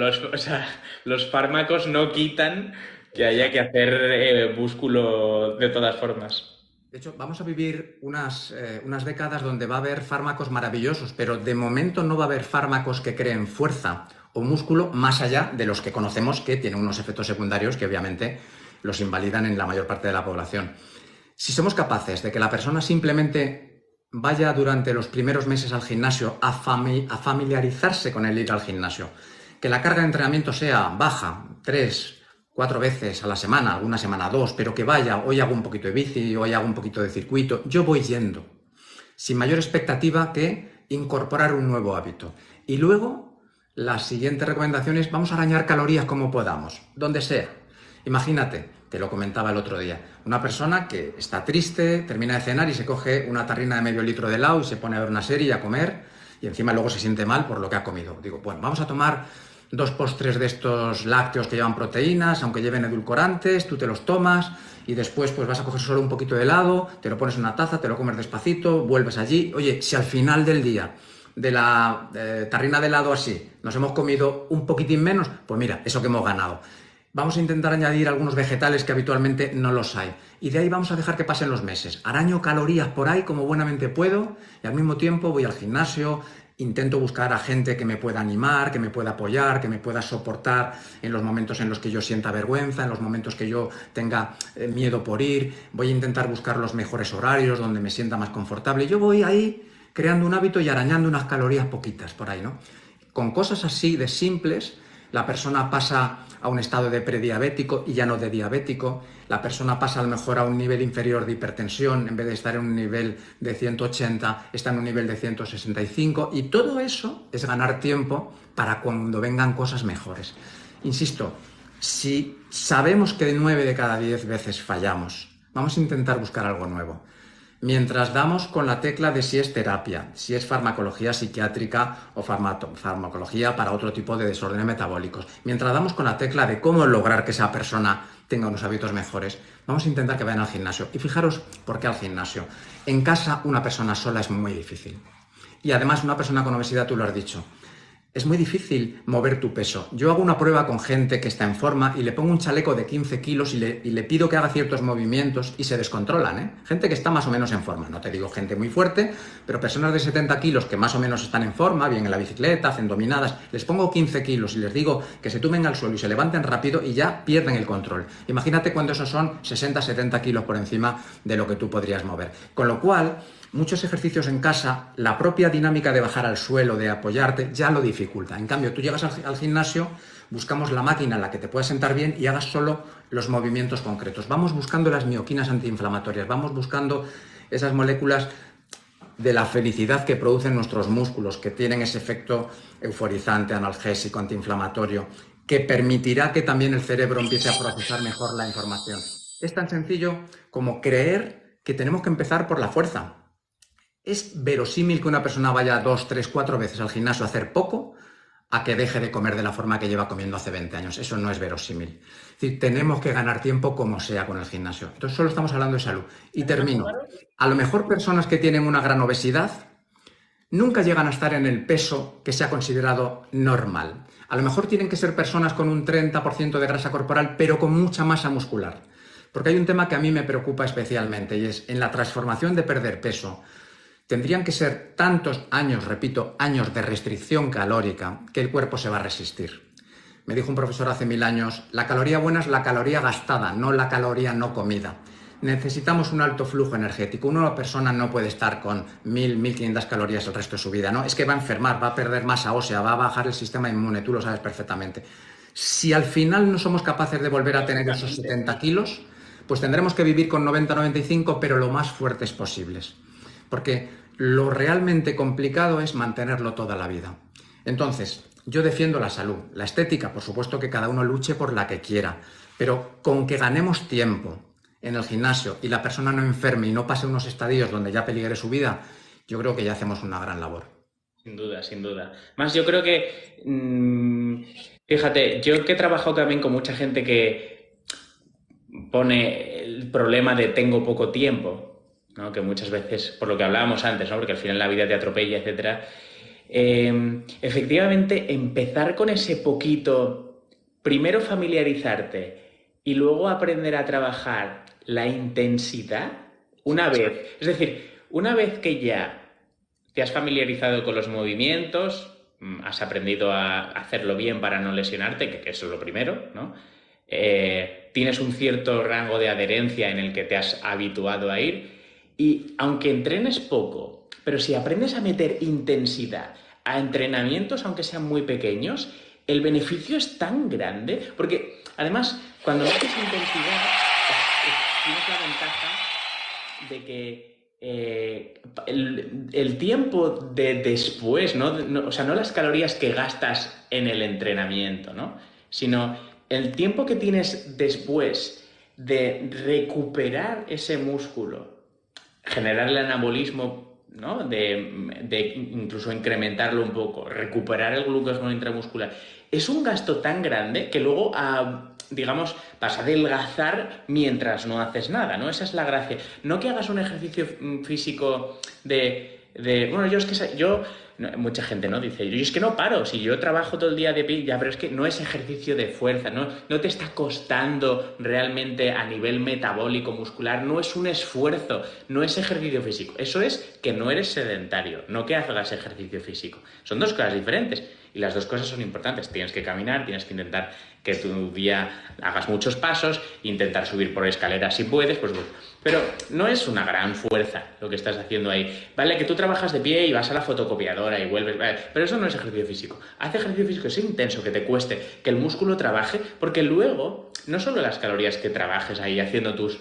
los fármacos no quitan que haya que hacer músculo de todas formas. De hecho, vamos a vivir unas décadas donde va a haber fármacos maravillosos, pero de momento no va a haber fármacos que creen fuerza o músculo más allá de los que conocemos que tienen unos efectos secundarios que obviamente los invalidan en la mayor parte de la población. Si somos capaces de que la persona simplemente vaya durante los primeros meses al gimnasio a familiarizarse con el ir al gimnasio, que la carga de entrenamiento sea baja, 3, 4 veces a la semana, alguna semana 2, pero que vaya, hoy hago un poquito de bici, hoy hago un poquito de circuito, yo voy yendo, sin mayor expectativa que incorporar un nuevo hábito. Y luego, la siguiente recomendación es vamos a arañar calorías como podamos, donde sea. Imagínate, te lo comentaba el otro día, una persona que está triste, termina de cenar y se coge una tarrina de medio litro de helado y se pone a ver una serie y a comer y encima luego se siente mal por lo que ha comido. Digo, bueno, vamos a tomar 2 postres de estos lácteos que llevan proteínas, aunque lleven edulcorantes, tú te los tomas y después pues vas a coger solo un poquito de helado, te lo pones en una taza, te lo comes despacito, vuelves allí. Oye, si al final del día de la tarrina de helado así nos hemos comido un poquitín menos, pues mira, eso que hemos ganado. Vamos a intentar añadir algunos vegetales que habitualmente no los hay. Y de ahí vamos a dejar que pasen los meses. Araño calorías por ahí como buenamente puedo y al mismo tiempo voy al gimnasio, intento buscar a gente que me pueda animar, que me pueda apoyar, que me pueda soportar en los momentos en los que yo sienta vergüenza, en los momentos que yo tenga miedo por ir. Voy a intentar buscar los mejores horarios donde me sienta más confortable. Yo voy ahí creando un hábito y arañando unas calorías poquitas por ahí, ¿no? Con cosas así de simples, la persona pasa a un estado de prediabético y ya no de diabético, la persona pasa a lo mejor a un nivel inferior de hipertensión, en vez de estar en un nivel de 180, está en un nivel de 165 y todo eso es ganar tiempo para cuando vengan cosas mejores. Insisto, si sabemos que de 9 de cada 10 veces fallamos, vamos a intentar buscar algo nuevo. Mientras damos con la tecla de si es terapia, si es farmacología psiquiátrica o farmacología para otro tipo de desórdenes metabólicos, mientras damos con la tecla de cómo lograr que esa persona tenga unos hábitos mejores, vamos a intentar que vayan al gimnasio. Y fijaros por qué al gimnasio. En casa una persona sola es muy difícil. Y además una persona con obesidad, tú lo has dicho, Es muy difícil mover tu peso. Yo hago una prueba con gente que está en forma y le pongo un chaleco de 15 kilos y le pido que haga ciertos movimientos y se descontrolan, ¿eh? Gente que está más o menos en forma. No te digo gente muy fuerte, pero personas de 70 kilos que más o menos están en forma, bien en la bicicleta, hacen dominadas. Les pongo 15 kilos y les digo que se tumben al suelo y se levanten rápido y ya pierden el control. Imagínate cuando esos son 60, 70 kilos por encima de lo que tú podrías mover. Con lo cual, muchos ejercicios en casa, la propia dinámica de bajar al suelo, de apoyarte, ya lo dificulta. En cambio, tú llegas al gimnasio, buscamos la máquina en la que te puedas sentar bien y hagas solo los movimientos concretos. Vamos buscando las mioquinas antiinflamatorias, vamos buscando esas moléculas de la felicidad que producen nuestros músculos, que tienen ese efecto euforizante, analgésico, antiinflamatorio, que permitirá que también el cerebro empiece a procesar mejor la información. Es tan sencillo como creer que tenemos que empezar por la fuerza. ¿Es verosímil que una persona vaya 2, 3, 4 veces al gimnasio a hacer poco a que deje de comer de la forma que lleva comiendo hace 20 años? Eso no es verosímil. Es decir, tenemos que ganar tiempo como sea con el gimnasio. Entonces solo estamos hablando de salud. Y termino. A lo mejor personas que tienen una gran obesidad nunca llegan a estar en el peso que se ha considerado normal. A lo mejor tienen que ser personas con un 30% de grasa corporal, pero con mucha masa muscular. Porque hay un tema que a mí me preocupa especialmente y es en la transformación de perder peso. Tendrían que ser tantos años, repito, años de restricción calórica que el cuerpo se va a resistir. Me dijo un profesor hace 1000 años, la caloría buena es la caloría gastada, no la caloría no comida. Necesitamos un alto flujo energético. Una persona no puede estar con 1000, 1500 calorías el resto de su vida, ¿no? Es que va a enfermar, va a perder masa ósea, va a bajar el sistema inmune, tú lo sabes perfectamente. Si al final no somos capaces de volver a tener esos 70 kilos, pues tendremos que vivir con 90, 95, pero lo más fuertes posibles. Porque lo realmente complicado es mantenerlo toda la vida. Entonces, yo defiendo la salud. La estética, por supuesto que cada uno luche por la que quiera, pero con que ganemos tiempo en el gimnasio y la persona no enferme y no pase unos estadios donde ya peligre su vida, yo creo que ya hacemos una gran labor. Sin duda, sin duda. Más yo creo que, fíjate, yo que he trabajado también con mucha gente que pone el problema de tengo poco tiempo, ¿no? Que muchas veces, por lo que hablábamos antes, ¿no? Porque al final la vida te atropella, etcétera. Efectivamente, empezar con ese poquito, primero familiarizarte y luego aprender a trabajar la intensidad una vez. Es decir, una vez que ya te has familiarizado con los movimientos, has aprendido a hacerlo bien para no lesionarte, que eso es lo primero, ¿no? Tienes un cierto rango de adherencia en el que te has habituado a ir y aunque entrenes poco, pero si aprendes a meter intensidad a entrenamientos, aunque sean muy pequeños, el beneficio es tan grande, porque además cuando metes intensidad tienes la ventaja de que el tiempo de después, ¿no? O sea, no las calorías que gastas en el entrenamiento, ¿no? Sino el tiempo que tienes después de recuperar ese músculo, generar el anabolismo, ¿no? De incluso incrementarlo un poco, recuperar el glucógeno intramuscular, es un gasto tan grande que luego digamos, vas a adelgazar mientras no haces nada, ¿no? Esa es la gracia. No que hagas un ejercicio físico bueno, yo es que mucha gente, ¿no? Dice, yo es que no paro, si yo trabajo todo el día de pie, ya, pero es que no es ejercicio de fuerza, no te está costando realmente a nivel metabólico, muscular, no es un esfuerzo, no es ejercicio físico. Eso es que no eres sedentario, no que hagas ejercicio físico. Son dos cosas diferentes y las dos cosas son importantes. Tienes que caminar, tienes que intentar que tu día hagas muchos pasos, intentar subir por escaleras si puedes, pues pero no es una gran fuerza lo que estás haciendo ahí. Vale, que tú trabajas de pie y vas a la fotocopiadora y vuelves, vale, pero eso no es ejercicio físico. Haz ejercicio físico, es intenso, que te cueste, que el músculo trabaje, porque luego, no solo las calorías que trabajes ahí haciendo tus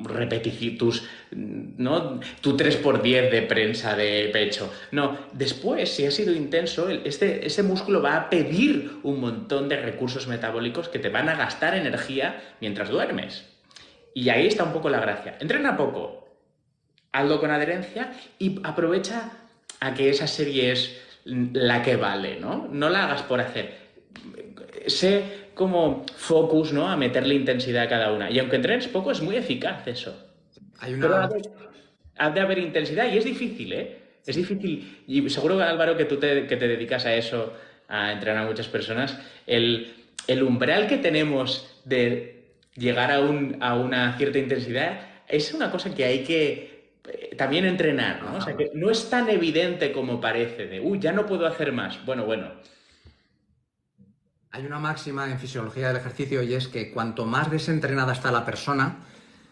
repetitivos, ¿no? Tu 3x10 de prensa de pecho. No, después, si ha sido intenso, ese músculo va a pedir un montón de recursos metabólicos que te van a gastar energía mientras duermes. Y ahí está un poco la gracia. Entrena poco, hazlo con adherencia y aprovecha a que esa serie es la que vale, ¿no? No la hagas por hacer. Sé como focus, ¿no? A meterle intensidad a cada una. Y aunque entrenes poco, es muy eficaz eso. Pero ha de haber intensidad y es difícil, ¿eh? Es difícil, y seguro, Álvaro, que que te dedicas a eso, a entrenar a muchas personas, el umbral que tenemos de llegar a una cierta intensidad es una cosa que hay que también entrenar, ¿no? O sea, Trabajarlo. que no es tan evidente como parece, de, uy, ya no puedo hacer más. Bueno, Hay una máxima en fisiología del ejercicio y es que cuanto más desentrenada está la persona,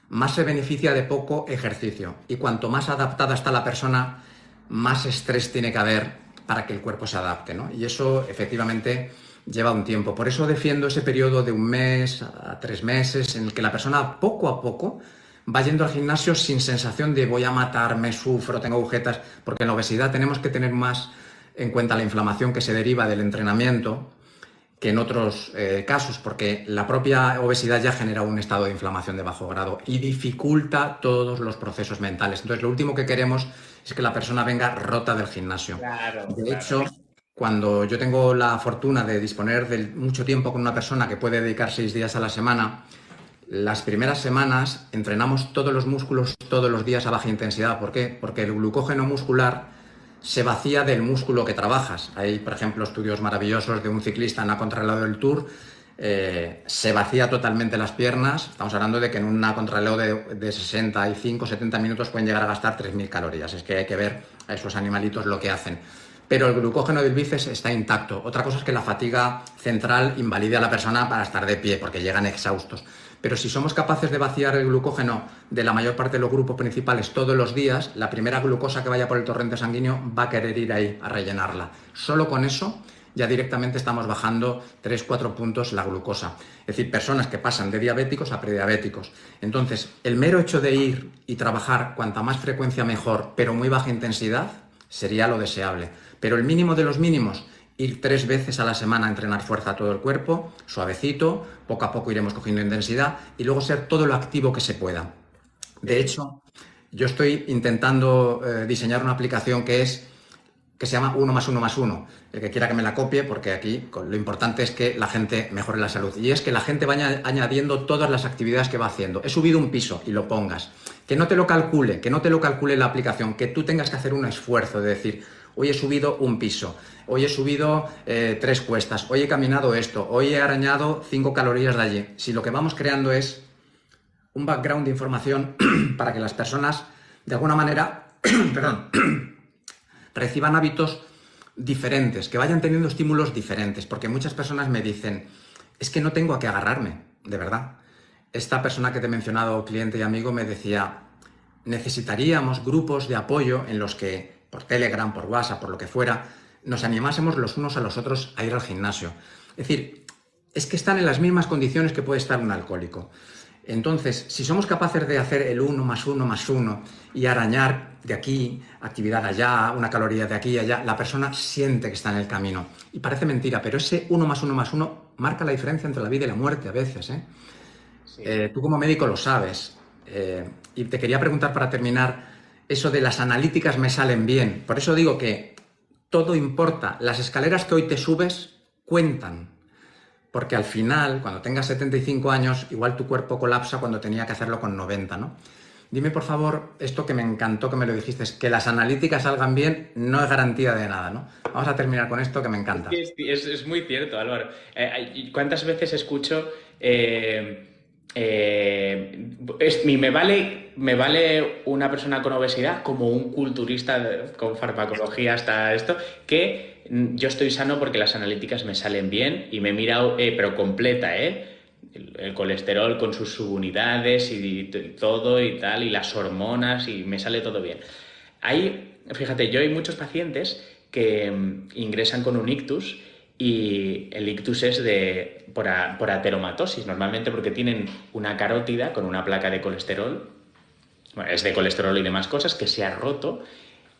más se beneficia de poco ejercicio. Y cuanto más adaptada está la persona, más estrés tiene que haber para que el cuerpo se adapte, ¿no? Y eso efectivamente lleva un tiempo. Por eso defiendo ese periodo de 1 mes a 3 meses en el que la persona poco a poco va yendo al gimnasio sin sensación de voy a matarme, sufro, tengo agujetas, porque en la obesidad tenemos que tener más en cuenta la inflamación que se deriva del entrenamiento que en otros casos, porque la propia obesidad ya genera un estado de inflamación de bajo grado y dificulta todos los procesos mentales. Entonces, lo último que queremos es que la persona venga rota del gimnasio. claro, De claro. hecho, cuando yo tengo la fortuna de disponer de mucho tiempo con una persona que puede dedicar 6 días a la semana, las primeras semanas entrenamos todos los músculos todos los días a baja intensidad. ¿Por qué? Porque el glucógeno muscular se vacía del músculo que trabajas. Hay, por ejemplo, estudios maravillosos de un ciclista en la contrarreloj del Tour. Se vacía totalmente las piernas. Estamos hablando de que en una contrarreloj de 65, 70 minutos pueden llegar a gastar 3.000 calorías. Es que hay que ver a esos animalitos lo que hacen. Pero el glucógeno del bíceps está intacto. Otra cosa es que la fatiga central invalide a la persona para estar de pie, porque llegan exhaustos. Pero si somos capaces de vaciar el glucógeno de la mayor parte de los grupos principales todos los días, la primera glucosa que vaya por el torrente sanguíneo va a querer ir ahí a rellenarla. Solo con eso ya directamente estamos bajando 3-4 puntos la glucosa. Es decir, personas que pasan de diabéticos a prediabéticos. Entonces, el mero hecho de ir y trabajar cuanta más frecuencia mejor, pero muy baja intensidad, sería lo deseable. Pero el mínimo de los mínimos, ir 3 veces a la semana a entrenar fuerza a todo el cuerpo, suavecito, poco a poco iremos cogiendo intensidad y luego ser todo lo activo que se pueda. De Sí. hecho, yo estoy intentando diseñar una aplicación que se llama 1+1+1. El que quiera que me la copie, porque aquí lo importante es que la gente mejore la salud. Y es que la gente vaya añadiendo todas las actividades que va haciendo. He subido un piso y lo pongas. Que no te lo calcule la aplicación, que tú tengas que hacer un esfuerzo de decir, hoy he subido un piso, hoy he subido 3 cuestas, hoy he caminado esto, hoy he arañado 5 calorías de allí. Si lo que vamos creando es un background de información para que las personas, de alguna manera, perdón, reciban hábitos diferentes, que vayan teniendo estímulos diferentes, porque muchas personas me dicen, es que no tengo a qué agarrarme, de verdad. Esta persona que te he mencionado, cliente y amigo, me decía, necesitaríamos grupos de apoyo en los que, por Telegram, por WhatsApp, por lo que fuera, nos animásemos los unos a los otros a ir al gimnasio. Es decir, es que están en las mismas condiciones que puede estar un alcohólico. Entonces, si somos capaces de hacer el 1+1+1 y arañar de aquí, actividad allá, una caloría de aquí y allá, la persona siente que está en el camino. Y parece mentira, pero ese 1+1+1 marca la diferencia entre la vida y la muerte a veces, ¿eh? Sí. Tú como médico lo sabes. Y te quería preguntar para terminar, eso de las analíticas me salen bien. Por eso digo que todo importa. Las escaleras que hoy te subes cuentan. Porque al final, cuando tengas 75 años, igual tu cuerpo colapsa cuando tenía que hacerlo con 90, ¿no? Dime, por favor, esto que me encantó que me lo dijiste, es que las analíticas salgan bien no es garantía de nada, ¿no? Vamos a terminar con esto que me encanta. Es muy cierto, Álvaro. ¿Cuántas veces escucho me vale una persona con obesidad como un culturista con farmacología hasta esto, que yo estoy sano porque las analíticas me salen bien y me he mirado, pero completa, el colesterol con sus subunidades y todo y tal, y las hormonas, y me sale todo bien. Fíjate, yo hay muchos pacientes que ingresan con un ictus y el ictus es por ateromatosis, normalmente porque tienen una carótida con una placa de colesterol, bueno, es de colesterol y demás cosas, que se ha roto.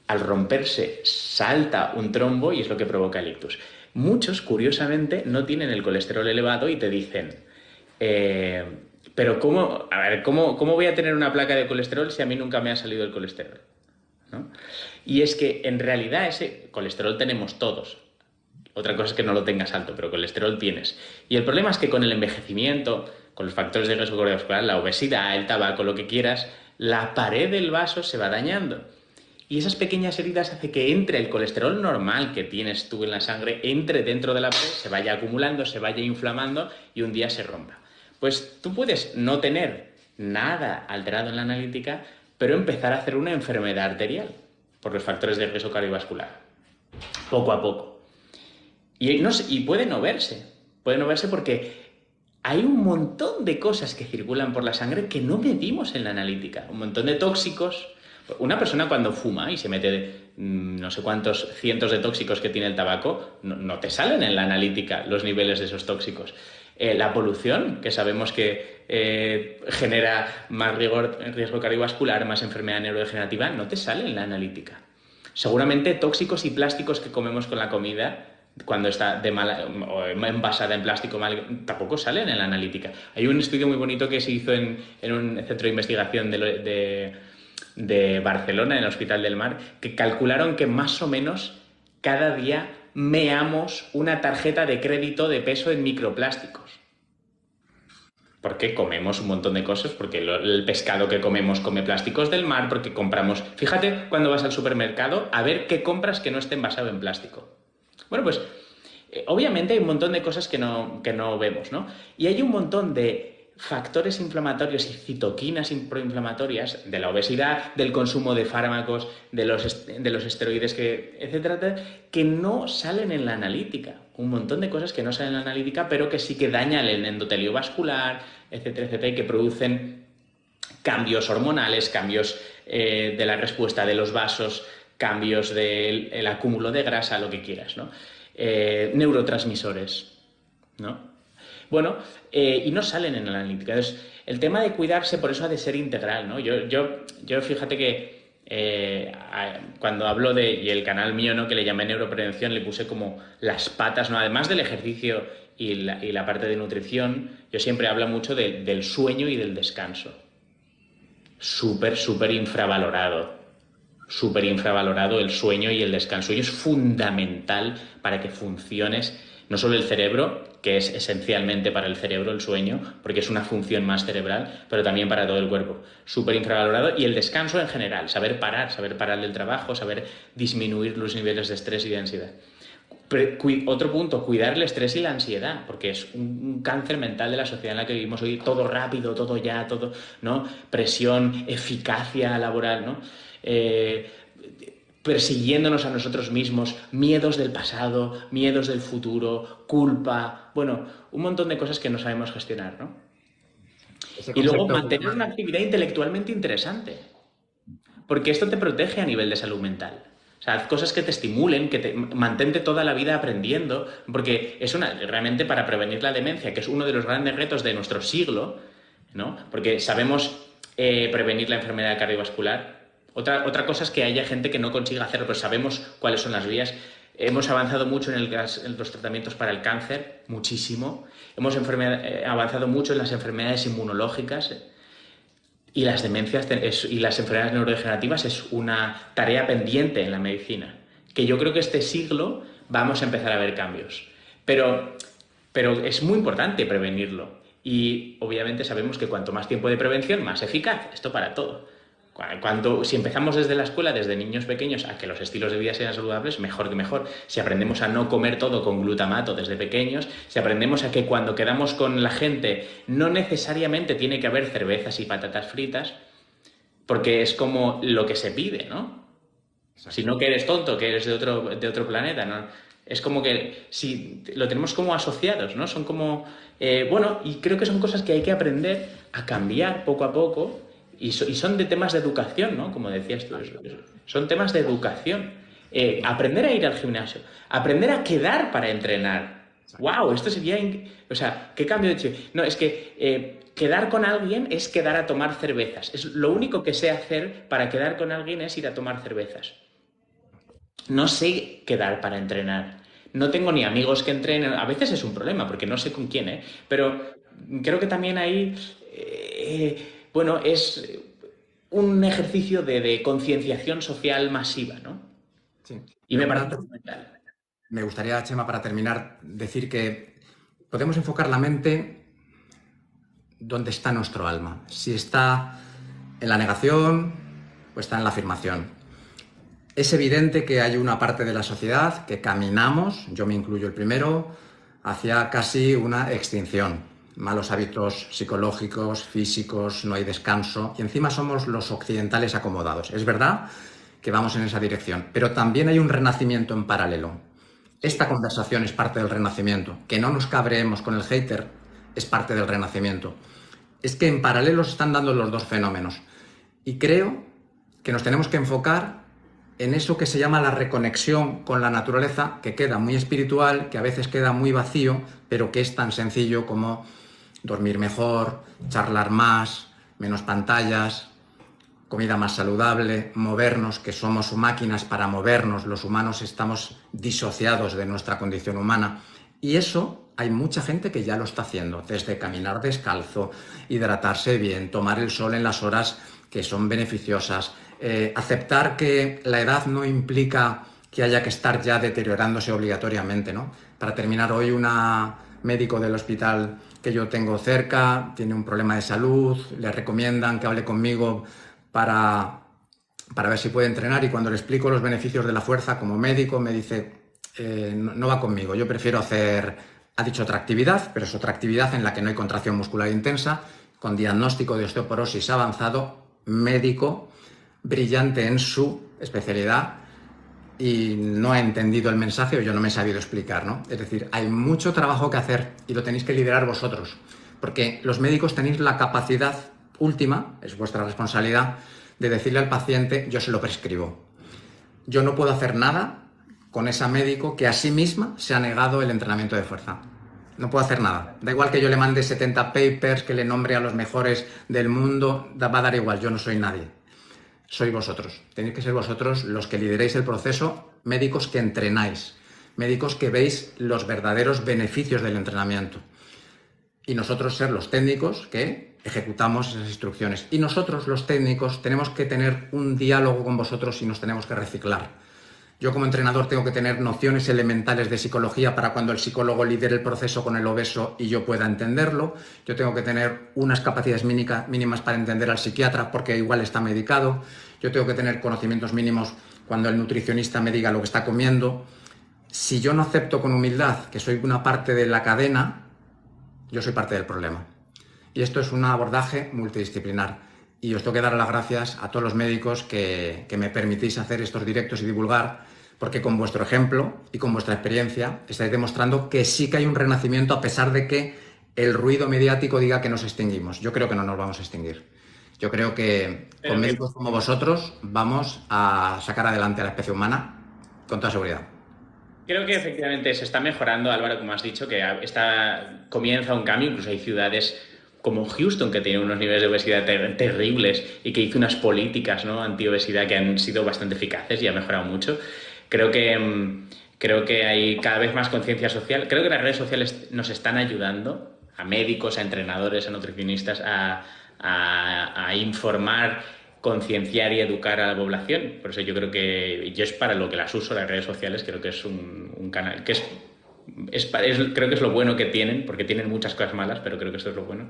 Al romperse salta un trombo y es lo que provoca el ictus. Muchos, curiosamente, no tienen el colesterol elevado y te dicen, pero ¿cómo voy a tener una placa de colesterol si a mí nunca me ha salido el colesterol? ¿No? Y es que en realidad ese colesterol tenemos todos. Otra cosa es que no lo tengas alto, pero colesterol tienes. Y el problema es que con el envejecimiento, con los factores de riesgo cardiovascular, la obesidad, el tabaco, lo que quieras, la pared del vaso se va dañando. Y esas pequeñas heridas hacen que entre el colesterol normal que tienes tú en la sangre, entre dentro de la piel, se vaya acumulando, se vaya inflamando y un día se rompa. Pues tú puedes no tener nada alterado en la analítica, pero empezar a hacer una enfermedad arterial por los factores de riesgo cardiovascular, poco a poco. Y puede no verse porque hay un montón de cosas que circulan por la sangre que no medimos en la analítica, un montón de tóxicos. Una persona cuando fuma y se mete no sé cuántos cientos de tóxicos que tiene el tabaco, no te salen en la analítica los niveles de esos tóxicos. La polución, que sabemos que genera más riesgo cardiovascular, más enfermedad neurodegenerativa, no te sale en la analítica. Seguramente tóxicos y plásticos que comemos con la comida, cuando está o envasada en plástico mal, tampoco salen en la analítica. Hay un estudio muy bonito que se hizo en un centro de investigación de Barcelona, en el Hospital del Mar, que calcularon que más o menos cada día meamos una tarjeta de crédito de peso en microplásticos. Porque comemos un montón de cosas, porque el pescado que comemos come plásticos del mar, porque compramos... Fíjate cuando vas al supermercado a ver qué compras que no esté envasado en plástico. Bueno, pues obviamente hay un montón de cosas que no vemos, ¿no? Y hay un montón de factores inflamatorios y citoquinas proinflamatorias de la obesidad, del consumo de fármacos, de los esteroides, etcétera, que no salen en la analítica. Un montón de cosas que no salen en la analítica, pero que sí que dañan el endotelio vascular, etcétera, y que producen cambios hormonales, cambios de la respuesta de los vasos, cambios del acúmulo de grasa, lo que quieras, ¿no? Neurotransmisores, ¿no? Bueno, y no salen en la analítica. Entonces, el tema de cuidarse, por eso ha de ser integral, ¿no? Yo fíjate que cuando hablo y el canal mío, ¿no?, que le llamé neuroprevención, le puse como las patas, ¿no? Además del ejercicio y la parte de nutrición, yo siempre hablo mucho del sueño y del descanso. Súper infravalorado. Súper infravalorado el sueño y el descanso. Y es fundamental para que funciones no solo el cerebro, que es esencialmente para el cerebro el sueño, porque es una función más cerebral, pero también para todo el cuerpo. Súper infravalorado. Y el descanso en general, saber parar del trabajo, saber disminuir los niveles de estrés y de ansiedad. Otro punto, cuidar el estrés y la ansiedad, porque es un cáncer mental de la sociedad en la que vivimos hoy, todo rápido, todo ya, todo, ¿no? Presión, eficacia laboral, ¿no? Persiguiéndonos a nosotros mismos, miedos del pasado, miedos del futuro, culpa, bueno, un montón de cosas que no sabemos gestionar, ¿no? Y luego mantener una actividad intelectualmente interesante, porque esto te protege a nivel de salud mental. O sea, haz cosas que te estimulen, que te mantente toda la vida aprendiendo, porque es realmente para prevenir la demencia, que es uno de los grandes retos de nuestro siglo, ¿no? Porque sabemos prevenir la enfermedad cardiovascular. Otra cosa es que haya gente que no consiga hacerlo, pero sabemos cuáles son las vías. Hemos avanzado mucho en los tratamientos para el cáncer, muchísimo. Hemos avanzado mucho en las enfermedades inmunológicas. Y las demencias y las enfermedades neurodegenerativas es una tarea pendiente en la medicina, que yo creo que este siglo vamos a empezar a ver cambios. Pero es muy importante prevenirlo. Y obviamente sabemos que cuanto más tiempo de prevención, más eficaz. Esto para todo. Si empezamos desde la escuela, desde niños pequeños, a que los estilos de vida sean saludables, mejor que mejor. Si aprendemos a no comer todo con glutamato desde pequeños, si aprendemos a que cuando quedamos con la gente no necesariamente tiene que haber cervezas y patatas fritas, porque es como lo que se pide, ¿no? Exacto. Si no que eres tonto, que eres de otro planeta, ¿no? Es como que si lo tenemos como asociados, ¿no? Son como... y creo que son cosas que hay que aprender a cambiar poco a poco. Y son de temas de educación, ¿no? Como decías tú, son temas de educación. Aprender a ir al gimnasio, aprender a quedar para entrenar. ¡Wow! Esto sería... O sea, ¿qué cambio de chip? No, es que quedar con alguien es quedar a tomar cervezas. Es lo único que sé hacer para quedar con alguien es ir a tomar cervezas. No sé quedar para entrenar. No tengo ni amigos que entrenen. A veces es un problema porque no sé con quién, ¿eh? Pero creo que también ahí... es un ejercicio de concienciación social masiva, ¿no? Sí. Y me parece fundamental. Me gustaría, Chema, para terminar, decir que podemos enfocar la mente donde está nuestro alma. Si está en la negación o está en la afirmación. Es evidente que hay una parte de la sociedad que caminamos, yo me incluyo el primero, hacia casi una extinción. Malos hábitos psicológicos, físicos, no hay descanso y encima somos los occidentales acomodados. Es verdad que vamos en esa dirección, pero también hay un renacimiento en paralelo. Esta conversación es parte del renacimiento. Que no nos cabreemos con el hater es parte del renacimiento. Es que en paralelo se están dando los dos fenómenos. Y creo que nos tenemos que enfocar en eso que se llama la reconexión con la naturaleza, que queda muy espiritual, que a veces queda muy vacío, pero que es tan sencillo como dormir mejor, charlar más, menos pantallas, comida más saludable, movernos, que somos máquinas para movernos, los humanos estamos disociados de nuestra condición humana. Y eso hay mucha gente que ya lo está haciendo, desde caminar descalzo, hidratarse bien, tomar el sol en las horas que son beneficiosas, aceptar que la edad no implica que haya que estar ya deteriorándose obligatoriamente, ¿no? Para terminar, hoy una médico del hospital que yo tengo cerca tiene un problema de salud, le recomiendan que hable conmigo para ver si puede entrenar y cuando le explico los beneficios de la fuerza como médico me dice, no va conmigo, yo prefiero hacer, ha dicho otra actividad, pero es otra actividad en la que no hay contracción muscular intensa, con diagnóstico de osteoporosis avanzado, médico, brillante en su especialidad y no ha entendido el mensaje o yo no me he sabido explicar, ¿no? Es decir, hay mucho trabajo que hacer y lo tenéis que liderar vosotros, porque los médicos tenéis la capacidad última, es vuestra responsabilidad, de decirle al paciente, yo se lo prescribo. Yo no puedo hacer nada con esa médico que a sí misma se ha negado el entrenamiento de fuerza. No puedo hacer nada. Da igual que yo le mande 70 papers, que le nombre a los mejores del mundo, va a dar igual, yo no soy nadie. Sois vosotros. Tenéis que ser vosotros los que lideréis el proceso, médicos que entrenáis, médicos que veis los verdaderos beneficios del entrenamiento. Y nosotros ser los técnicos que ejecutamos esas instrucciones. Y nosotros, los técnicos, tenemos que tener un diálogo con vosotros y nos tenemos que reciclar. Yo como entrenador tengo que tener nociones elementales de psicología para cuando el psicólogo lidere el proceso con el obeso y yo pueda entenderlo. Yo tengo que tener unas capacidades mínimas para entender al psiquiatra porque igual está medicado. Yo tengo que tener conocimientos mínimos cuando el nutricionista me diga lo que está comiendo. Si yo no acepto con humildad que soy una parte de la cadena, yo soy parte del problema. Y esto es un abordaje multidisciplinar. Y os tengo que dar las gracias a todos los médicos que me permitís hacer estos directos y divulgar, porque con vuestro ejemplo y con vuestra experiencia estáis demostrando que sí que hay un renacimiento a pesar de que el ruido mediático diga que nos extinguimos. Yo creo que no nos vamos a extinguir. Yo creo que con médicos como vosotros vamos a sacar adelante a la especie humana con toda seguridad. Creo que efectivamente se está mejorando, Álvaro, como has dicho, que comienza un cambio, incluso hay ciudades como Houston, que tiene unos niveles de obesidad terribles y que hizo unas políticas, ¿no?, anti-obesidad que han sido bastante eficaces y ha mejorado mucho. Creo que hay cada vez más conciencia social. Creo que las redes sociales nos están ayudando a médicos, a entrenadores, a nutricionistas a informar, concienciar y educar a la población. Por eso yo creo que yo es para lo que las uso, las redes sociales. Creo que es un canal que creo que es lo bueno que tienen, porque tienen muchas cosas malas, pero creo que esto es lo bueno.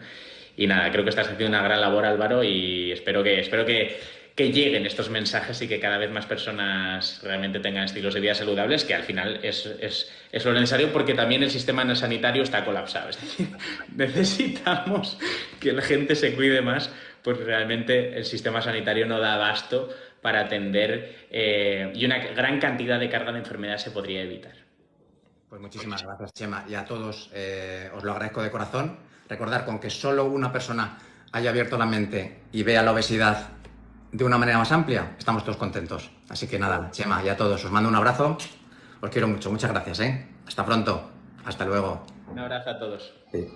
Y nada, creo que estás haciendo una gran labor, Álvaro, y espero que lleguen estos mensajes y que cada vez más personas realmente tengan estilos de vida saludables, que al final es lo necesario, porque también el sistema sanitario está colapsado. Es decir, necesitamos que la gente se cuide más, pues realmente el sistema sanitario no da abasto para atender y una gran cantidad de carga de enfermedad se podría evitar. Pues muchísimas gracias, Chema. Y a todos os lo agradezco de corazón. Recordar, con que solo una persona haya abierto la mente y vea la obesidad de una manera más amplia, estamos todos contentos. Así que nada, Chema, y a todos os mando un abrazo. Os quiero mucho. Muchas gracias, ¿eh? Hasta pronto. Hasta luego. Un abrazo a todos. Sí.